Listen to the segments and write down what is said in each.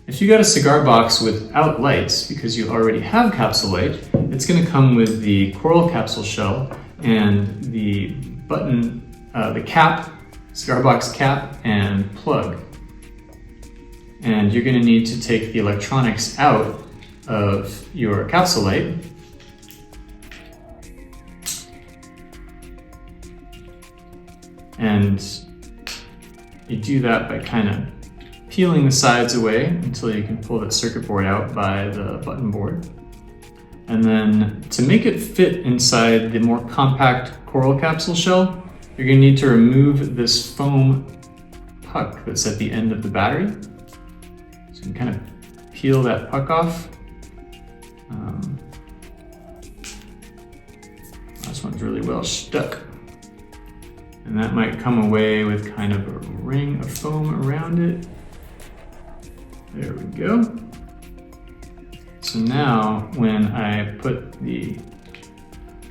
If you got a cigar box without lights, because you already have capsule light, it's going to come with the coral capsule shell and the button, the cap, cigar box cap and plug. And you're going to need to take the electronics out of your capsule light. And you do that by kind of peeling the sides away until you can pull that circuit board out by the button board. And then to make it fit inside the more compact coral capsule shell, you're going to need to remove this foam puck that's at the end of the battery. So you can kind of peel that puck off. This one's really well stuck. And that might come away with kind of a ring of foam around it. There we go. So now when I put the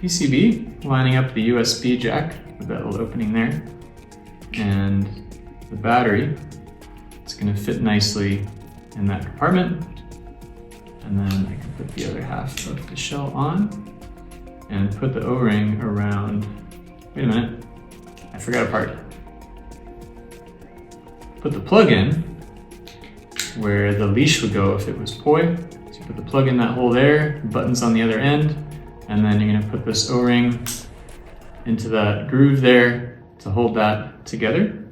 PCB lining up the USB jack with that little opening there and the battery, it's going to fit nicely in that compartment. And then I can put the other half of the shell on and put the O-ring around. Wait a minute, I forgot a part. Put the plug in where the leash would go if it was poi. So you put the plug in that hole there, the button's on the other end, and then you're going to put this O-ring into that groove there to hold that together.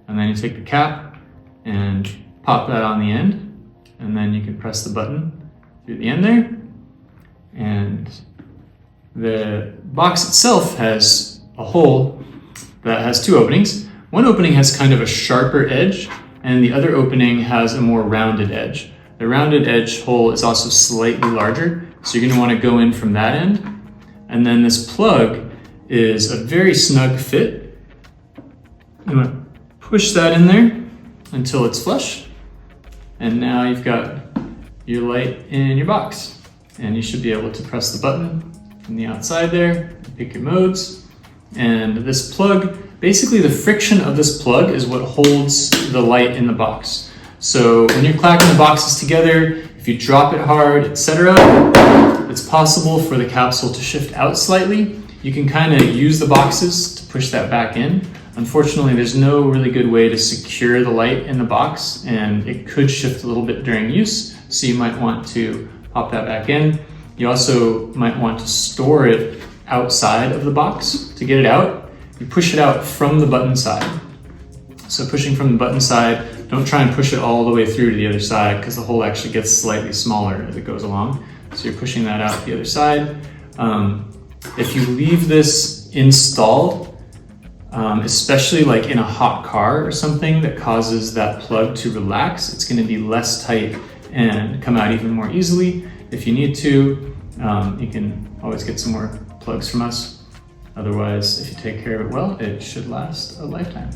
And then you take the cap and pop that on the end, and then you can press the button through the end there. And the box itself has a hole that has two openings. One opening has kind of a sharper edge, and the other opening has a more rounded edge. The rounded edge hole is also slightly larger, so you're going to want to go in from that end. And then this plug is a very snug fit. You want to push that in there until it's flush. And now you've got your light in your box. And you should be able to press the button from the outside there, pick your modes. And this plug, basically the friction of this plug is what holds the light in the box. So when you're clacking the boxes together, if you drop it hard, etc., it's possible for the capsule to shift out slightly. You can kind of use the boxes to push that back in. Unfortunately, there's no really good way to secure the light in the box, and it could shift a little bit during use, so you might want to pop that back in. You also might want to store it outside of the box. To get it out, you push it out from the button side. So pushing from the button side, don't try and push it all the way through to the other side because the hole actually gets slightly smaller as it goes along. So you're pushing that out the other side. If you leave this installed, especially like in a hot car or something that causes that plug to relax, it's going to be less tight and come out even more easily. If you need to, you can always get some more plugs from us. Otherwise, if you take care of it well, it should last a lifetime.